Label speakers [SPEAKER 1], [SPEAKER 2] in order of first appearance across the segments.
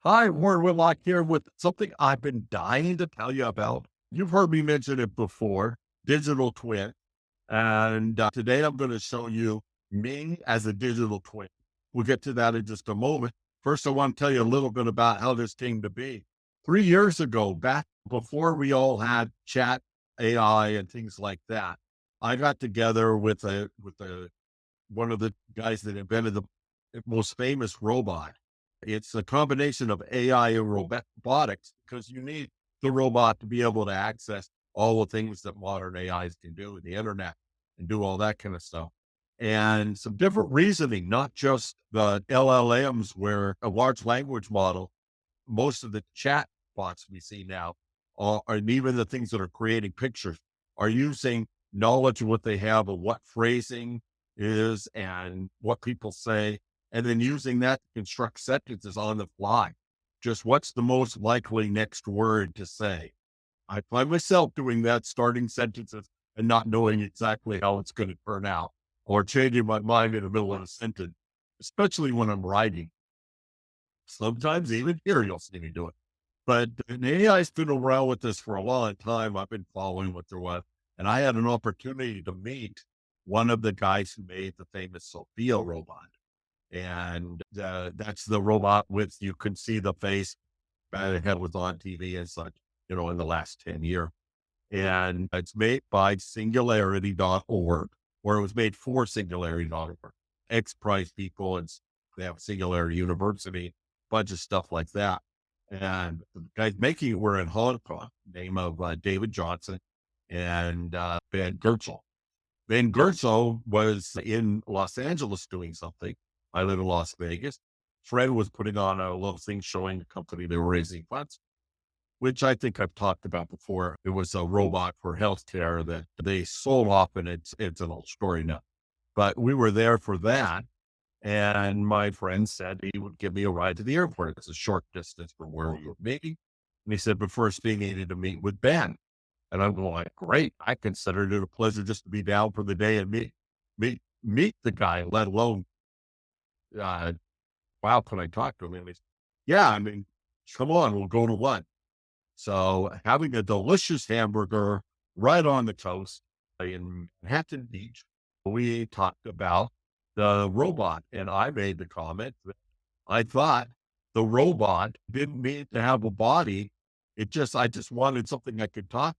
[SPEAKER 1] Hi, Warren Whitlock here with something I've been dying to tell you about. You've heard me mention it before, digital twin. And today I'm going to show you me as a digital twin. We'll get to that in just a moment. First, I want to tell you a little bit about how this came to be. 3 years ago, back before we all had chat AI and things like that, I got together with one of the guys that invented the most famous robot. It's a combination of AI and robotics because you need the robot to be able to access all the things that modern AIs can do, the internet and do all that kind of stuff. And some different reasoning, not just the LLMs where a large language model, most of the chat bots we see now, and even the things that are creating pictures are using knowledge of what they have of what phrasing is and what people say, and then using that to construct sentences on the fly. Just what's the most likely next word to say? I find myself doing that, starting sentences and not knowing exactly how it's going to turn out, or changing my mind in the middle of a sentence, especially when I'm writing. Sometimes even here you'll see me do it. But the AI's been around with this for a long time. I've been following what there was, and I had an opportunity to meet one of the guys who made the famous Sophia robot. And that's the robot with, you can see the face, it was on TV and such, in the last 10 years. And it's made by singularity.org, or it was made for singularity.org. X Prize people, and they have Singularity University, bunch of stuff like that. And the guys making it were in Hong Kong, name of David Johnson and Ben Gertzel. Ben Gertzel was in Los Angeles doing something. I live in Las Vegas. Fred was putting on a little thing showing the company they were raising funds, which I think I've talked about before. It was a robot for healthcare that they sold off, and it's an old story now. But we were there for that. And my friend said he would give me a ride to the airport. It's a short distance from where we were meeting. And he said, but first he needed to meet with Ben. And I'm going like, great. I considered it a pleasure just to be down for the day and meet the guy, let alone, uh, wow, can I talk to him? And he's, yeah, I mean, come on, we'll go to lunch. So having a delicious hamburger right on the coast in Manhattan Beach, we talked about the robot. And I made the comment that I thought the robot didn't need to have a body. I just wanted something I could talk.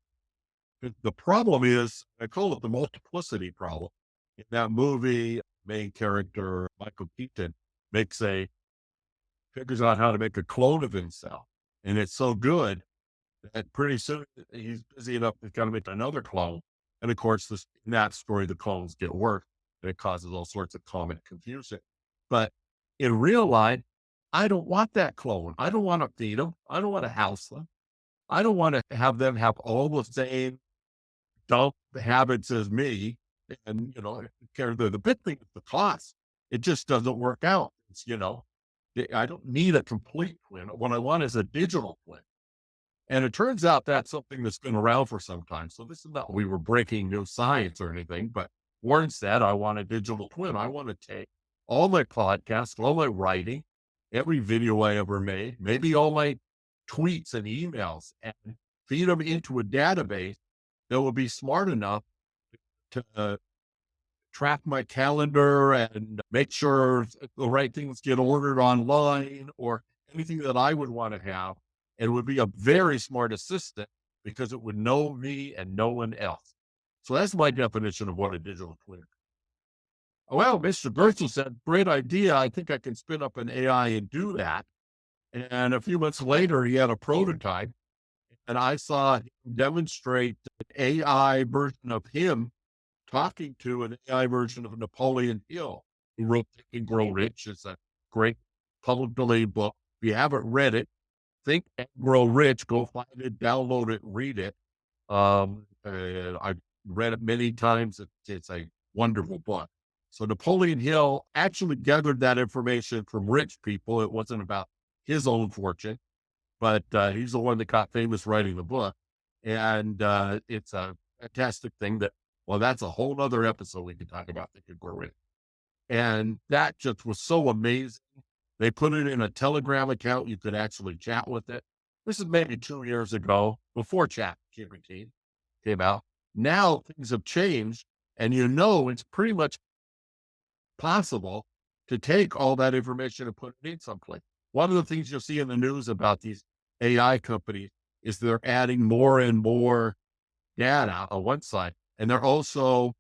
[SPEAKER 1] The problem is, I call it the multiplicity problem. In that movie, main character, Michael Keaton, figures out how to make a clone of himself. And it's so good that pretty soon he's busy enough to kind of make another clone. And of course, in that story, the clones get worse and it causes all sorts of common confusion. But in real life, I don't want that clone. I don't want to feed them. I don't want to house them. I don't want to have them have all the same dumb habits as me. And, the big thing is the cost. It just doesn't work out. I don't need a complete twin. What I want is a digital twin. And it turns out that's something that's been around for some time. So this is not, we were breaking new science or anything, but Warren said, I want a digital twin. I want to take all my podcasts, all my writing, every video I ever made, maybe all my tweets and emails, and feed them into a database that will be smart enough to track my calendar and make sure the right things get ordered online or anything that I would want to have. It would be a very smart assistant because it would know me and no one else. So that's my definition of what a digital twin is. Well, Mr. Bertzel said, great idea. I think I can spin up an AI and do that. And a few months later, he had a prototype, and I saw him demonstrate an AI version of him talking to an AI version of Napoleon Hill, who wrote Think and Grow Rich. It's a great public domain book. If you haven't read it, Think and Grow Rich, go find it, download it, read it. I've read it many times. It's a wonderful book. So Napoleon Hill actually gathered that information from rich people. It wasn't about his own fortune, but he's the one that got famous writing the book. And it's a fantastic thing well, that's a whole other episode we can talk about Think and Grow Rich. And that just was so amazing. They put it in a Telegram account. You could actually chat with it. This is maybe 2 years ago, before ChatGPT came out. Now things have changed, and it's pretty much possible to take all that information and put it in someplace. One of the things you'll see in the news about these AI companies is they're adding more and more data on one side, and they're also,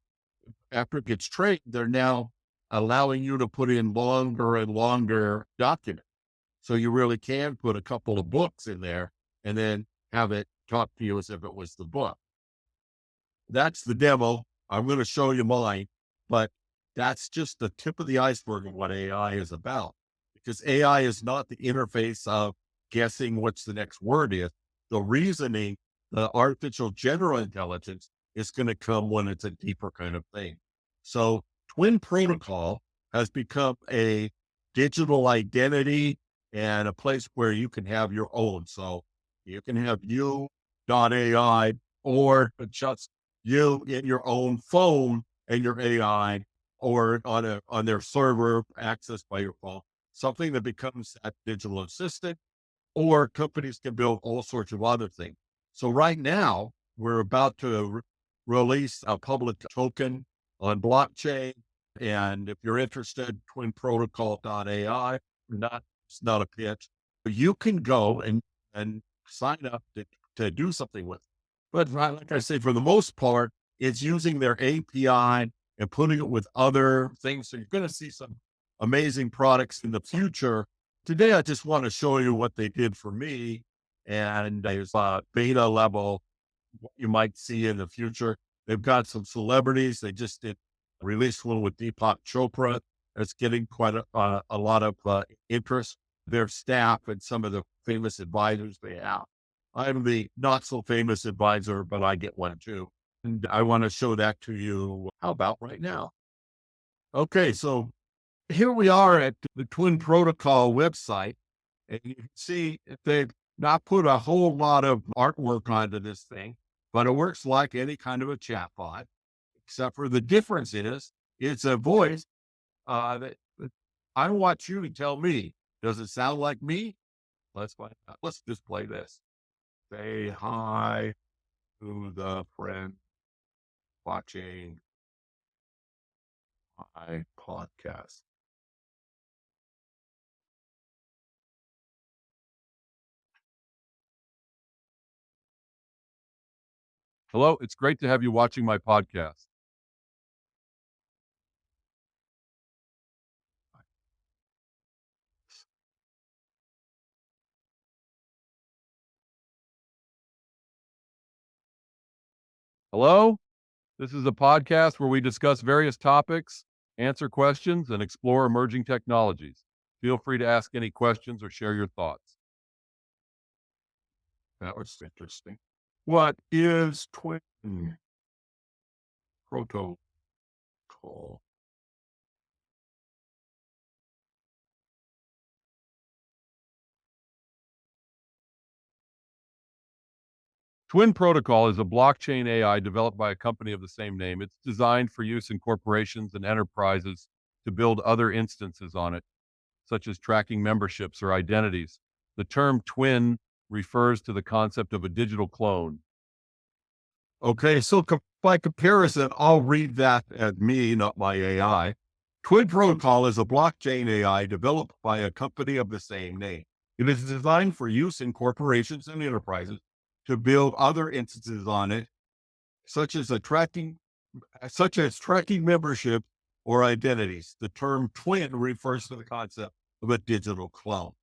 [SPEAKER 1] after it gets trained, they're now allowing you to put in longer and longer documents. So you really can put a couple of books in there and then have it talk to you as if it was the book. That's the demo. I'm going to show you mine, but that's just the tip of the iceberg of what AI is about. Because AI is not the interface of guessing what's the next word is. The reasoning, the artificial general intelligence is going to come when it's a deeper kind of thing. So Twin Protocol has become a digital identity and a place where you can have your own. So you can have you.ai or just you in your own phone and your AI, or on their server accessed by your phone, something that becomes that digital assistant, or companies can build all sorts of other things. So right now we're about to release a public token on blockchain. And if you're interested, twinprotocol.ai, it's not a pitch, but you can go and sign up to do something with it. But like I say, for the most part, it's using their API and putting it with other things. So you're going to see some amazing products in the future. Today, I just want to show you what they did for me, and there's a beta level, what you might see in the future. They've got some celebrities. They just did release one with Deepak Chopra. That's getting quite a lot of interest. Their staff and some of the famous advisors they have. I'm the not so famous advisor, but I get one too. And I want to show that to you. How about right now? Okay, so here we are at the Twin Protocol website, and you can see they've not put a whole lot of artwork onto this thing, but it works like any kind of a chatbot, except for the difference is it's a voice that I want you to tell me. Does it sound like me? Let's find out. Let's just play this. Say hi to the friend watching my podcast.
[SPEAKER 2] Hello, it's great to have you watching my podcast. Hello, this is a podcast where we discuss various topics, answer questions, and explore emerging technologies. Feel free to ask any questions or share your thoughts.
[SPEAKER 1] That was interesting. What is Twin Protocol?
[SPEAKER 2] Twin Protocol is a blockchain AI developed by a company of the same name. It's designed for use in corporations and enterprises to build other instances on it, such as tracking memberships or identities. The term twin refers to the concept of a digital clone.
[SPEAKER 1] Okay, so by comparison, I'll read that as me, not my AI. Twin Protocol is a blockchain AI developed by a company of the same name. It is designed for use in corporations and enterprises to build other instances on it, such as tracking membership or identities. The term twin refers to the concept of a digital clone.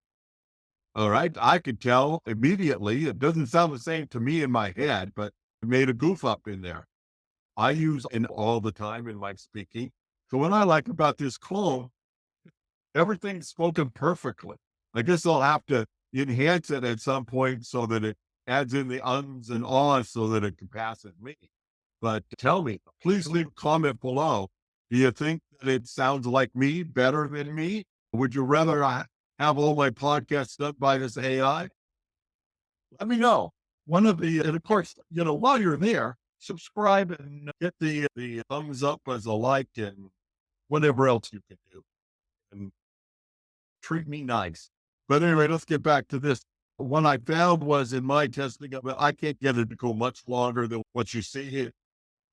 [SPEAKER 1] All right, I could tell immediately. It doesn't sound the same to me in my head, but I made a goof up in there. I use it all the time in my speaking. So what I like about this clone, everything's spoken perfectly. I guess I'll have to enhance it at some point so that it adds in the ums and ahs so that it can pass at me. But tell me, please leave a comment below. Do you think that it sounds like me better than me? Would you rather I have all my podcasts done by this AI? Let me know. And of course, while you're there, subscribe and get the thumbs up as a like and whatever else you can do. And treat me nice. But anyway, let's get back to this. What I found was in my testing of it, I can't get it to go much longer than what you see here.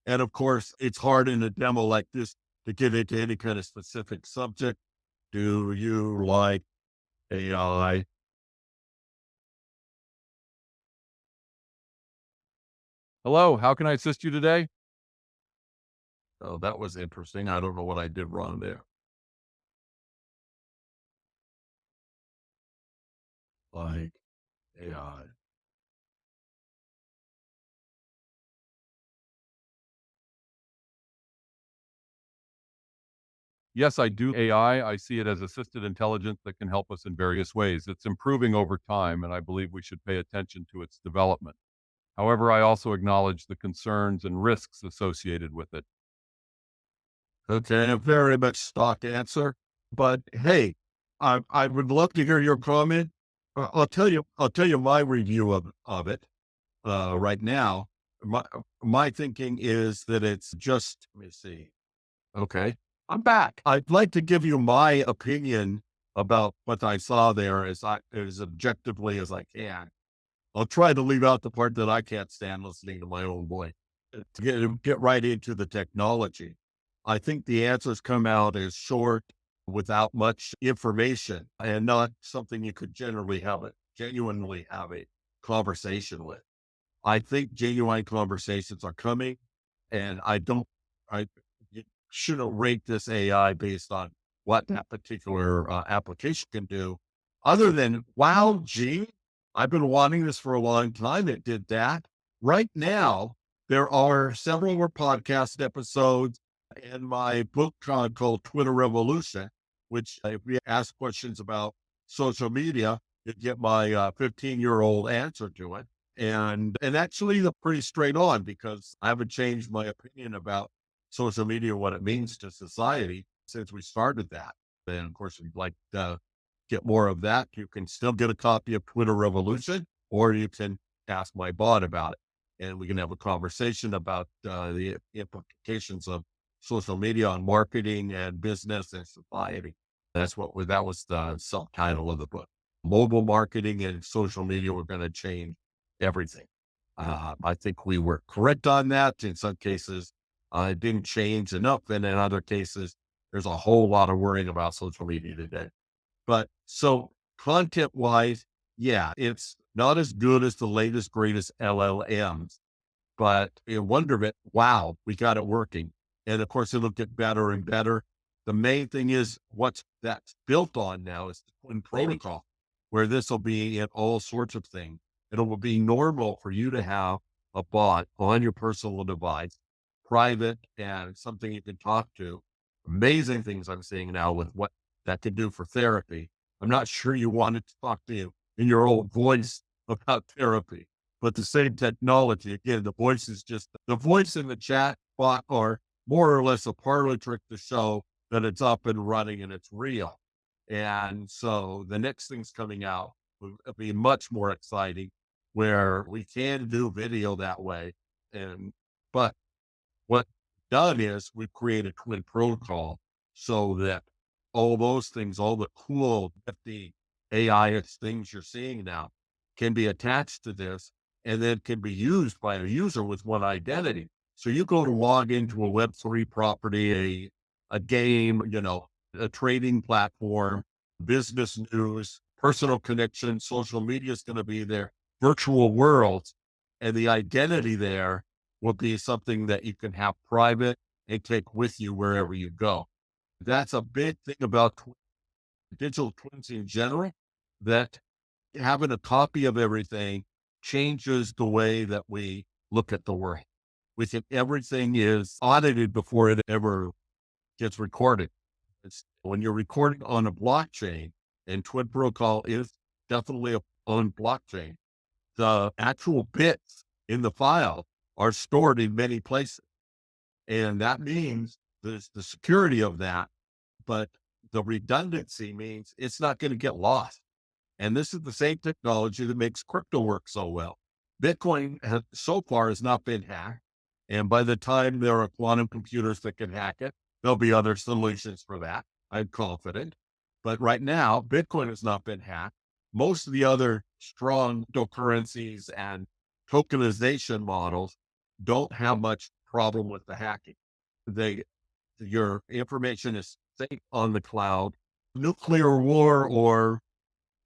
[SPEAKER 1] And of course, it's hard in a demo like this to get into any kind of specific subject. Do you like AI?
[SPEAKER 2] Hello, how can I assist you today?
[SPEAKER 1] Oh, that was interesting. I don't know what I did wrong there. Like AI.
[SPEAKER 2] Yes, I do AI. I see it as assisted intelligence that can help us in various ways. It's improving over time, and I believe we should pay attention to its development. However, I also acknowledge the concerns and risks associated with it.
[SPEAKER 1] Okay, a very much stock answer. But hey, I would love to hear your comment. I'll tell you my review of it right now. My thinking is that it's just, let me see. Okay, I'm back. I'd like to give you my opinion about what I saw there as objectively as I can. I'll try to leave out the part that I can't stand listening to my own voice. To get right into the technology. I think the answers come out as short without much information and not something you could genuinely have a conversation with. I think genuine conversations are coming, and I you shouldn't rate this AI based on what that particular application can do, other than, wow, gee, I've been wanting this for a long time. It did that. Right now, there are several more podcast episodes in my book called Twitter Revolution, which if we ask questions about social media, you get my 15-year-old answer to it. And actually they're pretty straight on because I haven't changed my opinion about social media, what it means to society since we started that. And of course, if you'd like to get more of that, you can still get a copy of Twitter Revolution, or you can ask my bot about it. And we can have a conversation about the implications of social media on marketing and business and society. That was the subtitle of the book. Mobile marketing and social media were going to change everything. I think we were correct on that. In some cases, it didn't change enough. And in other cases, there's a whole lot of worrying about social media today. But so content wise, yeah, it's not as good as the latest, greatest LLMs, but in wonderment, wow, we got it working. And of course, it'll get better and better. The main thing is what's that's built on now is the twin protocol, where this will be in all sorts of things. It will be normal for you to have a bot on your personal device, private and something you can talk to. Amazing things I'm seeing now with what that can do for therapy. I'm not sure you wanted to talk to you in your own voice about therapy, but the same technology. Again, the voice is just the voice in the chat bot are more or less a parlor trick to show that it's up and running and it's real. And so the next thing's coming out will be much more exciting where we can do video that way. And, but what done is we've created twin protocol so that all those things, all the cool, nifty AI things you're seeing now can be attached to this and then can be used by a user with one identity. So you go to log into a Web3 property, a game, a trading platform, business news, personal connection, social media is going to be there, virtual worlds, and the identity there will be something that you can have private and take with you wherever you go. That's a big thing about digital twins in general, that having a copy of everything changes the way that we look at the world. We think everything is audited before it ever gets recorded. It's when you're recording on a blockchain, and Twin Protocol is definitely on blockchain, the actual bits in the file are stored in many places. And that means there's the security of that, but the redundancy means it's not going to get lost. And this is the same technology that makes crypto work so well. Bitcoin so far has not been hacked. And by the time there are quantum computers that can hack it, there'll be other solutions for that. I'm confident. But right now, Bitcoin has not been hacked. Most of the other strong cryptocurrencies and tokenization models don't have much problem with the hacking. They, your information is safe on the cloud. Nuclear war or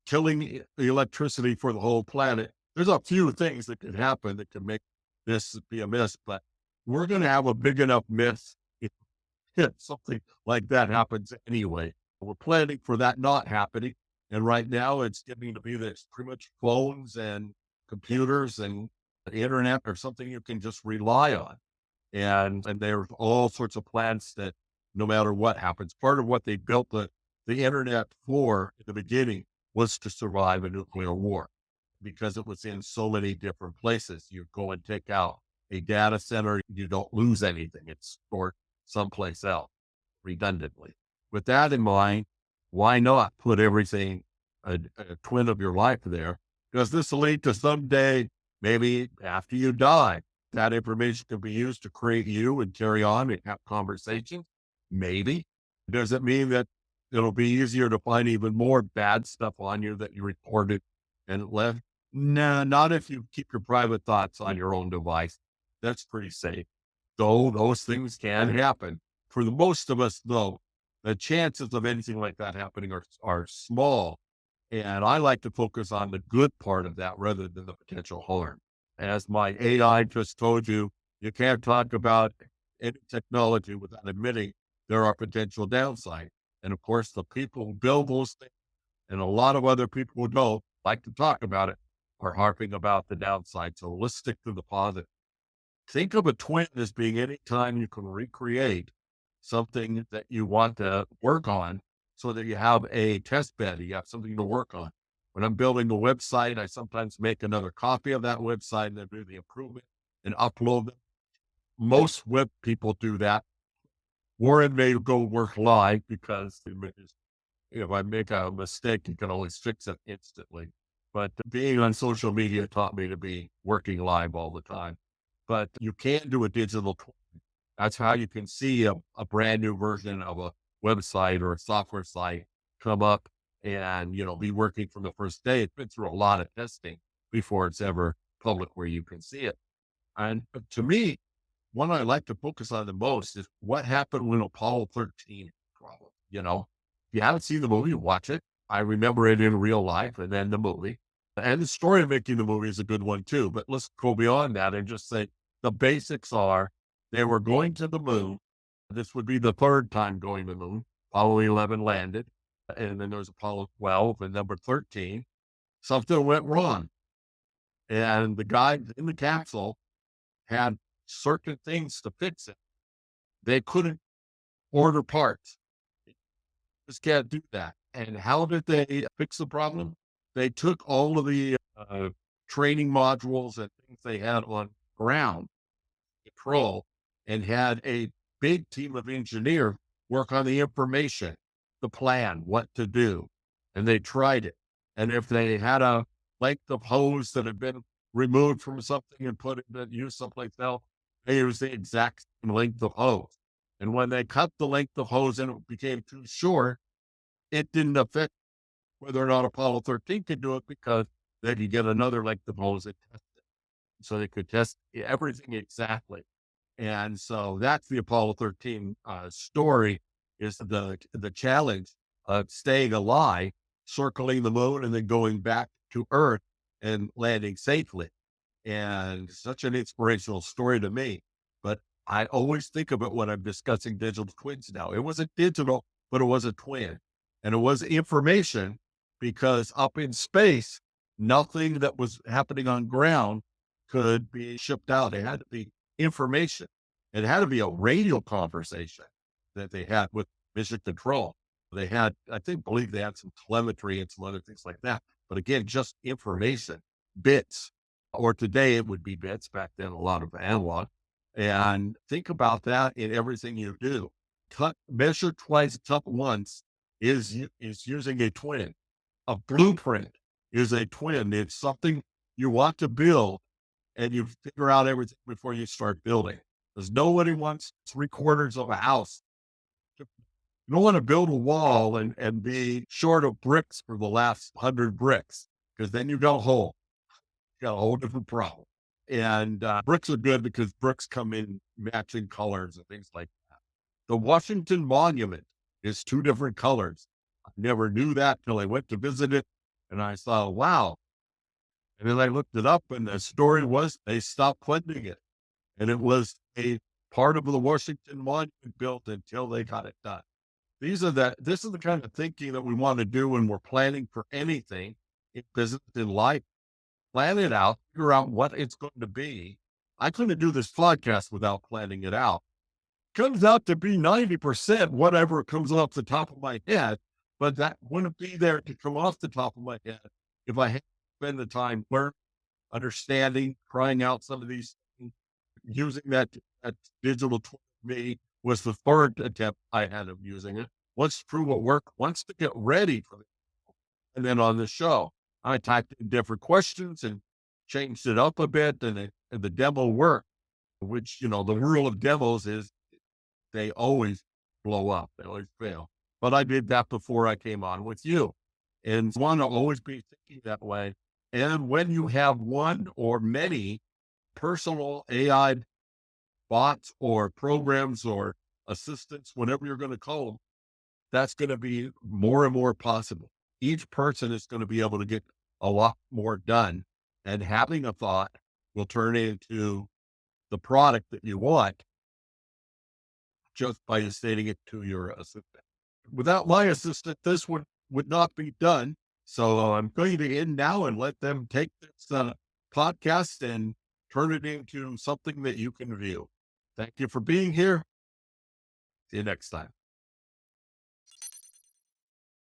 [SPEAKER 1] killing the electricity for the whole planet. There's a few things that could happen that could make this be a miss, but we're going to have a big enough miss if something like that happens anyway. We're planning for that not happening. And right now it's getting to be that it's pretty much phones and computers and the internet or something you can just rely on. And there's all sorts of plans that no matter what happens, part of what they built the internet for in the beginning was to survive a nuclear war because it was in so many different places. You go and take out a data center, you don't lose anything. It's stored someplace else redundantly. With that in mind, why not put everything, a twin of your life there? Because this will lead to someday, maybe after you die, that information can be used to create you and carry on and have conversations. Maybe. Does it mean that it'll be easier to find even more bad stuff on you that you reported and left? No, not if you keep your private thoughts on your own device. That's pretty safe. Though those things can happen. For the most of us, though, the chances of anything like that happening are small. And I like to focus on the good part of that rather than the potential harm. As my AI just told you, you can't talk about any technology without admitting there are potential downsides. And of course, the people who build those things and a lot of other people who don't like to talk about it are harping about the downside. So let's stick to the positive. Think of a twin as being any time you can recreate something that you want to work on so that you have a test bed, you have something to work on. When I'm building a website, I sometimes make another copy of that website and then do the improvement and upload them. Most web people do that. Warren may go work live because if I make a mistake, you can always fix it instantly. But being on social media taught me to be working live all the time. But you can do a digital twin. That's how you can see a brand new version of a website or a software site come up and, be working from the first day. It's been through a lot of testing before it's ever public where you can see it. And to me, one I like to focus on the most is what happened when Apollo 13 problem. If you haven't seen the movie, watch it. I remember it in real life and then the movie. And the story of making the movie is a good one too. But let's go beyond that and just say the basics are they were going to the moon. This would be the third time going to the moon. Apollo 11 landed. And then there was Apollo 12 and number 13. Something went wrong. And the guy in the capsule had certain things to fix it. They couldn't order parts. Just can't do that. And how did they fix the problem? They took all of the training modules and things they had on ground control and had a big team of engineers work on the information, the plan, what to do. And they tried it. And if they had a length of hose that had been removed from something and put it in use someplace else, they used the exact same length of hose. And when they cut the length of hose and it became too short, it didn't affect whether or not Apollo 13 could do it because they could get another length of hose and test it. So they could test everything exactly. And so that's the Apollo 13 story is the challenge of staying alive, circling the moon, and then going back to Earth and landing safely. And such an inspirational story to me. But I always think of it when I'm discussing digital twins now. It wasn't digital, but it was a twin. And it was information because up in space, nothing that was happening on ground could be shipped out. It had to be information. It had to be a radio conversation that they had with mission control. They had, believe they had some telemetry and some other things like that. But again, just information, bits, or today it would be bits. Back then, a lot of analog. And think about that in everything you do. Measure twice, cut once is using a twin. A blueprint is a twin. It's something you want to build and you figure out everything before you start building. Because nobody wants 3/4 of a house You don't want to build a wall and be short of bricks for the last 100 bricks, because then you got a hole. You got a whole different problem. And bricks are good because bricks come in matching colors and things like that. The Washington Monument is two different colors. I never knew that till I went to visit it, and I saw, wow. And then I looked it up, and the story was they stopped funding it, and it was a part of the Washington Monument built until they got it done. This is the kind of thinking that we want to do when we're planning for anything in business, in life. Plan it out, figure out what it's going to be. I couldn't do this podcast without planning it out. Comes out to be 90% whatever comes off the top of my head, but that wouldn't be there to come off the top of my head if I had spend the time learning, understanding, trying out some of these things, using that digital tool for me was the third attempt I had of using it. Once to prove what worked, once to get ready for it. And then on the show, I typed in different questions and changed it up a bit, and the demo worked, which, the rule of demos is they always blow up. They always fail. But I did that before I came on with you, and want to always be thinking that way. And when you have one or many personal AI bots or programs or assistants, whatever you're going to call them, that's going to be more and more possible. Each person is going to be able to get a lot more done, and having a thought will turn into the product that you want just by stating it to your assistant. Without my assistant, this would not be done. So I'm going to end now and let them take this podcast and turn it into something that you can view. Thank you for being here. See you next time.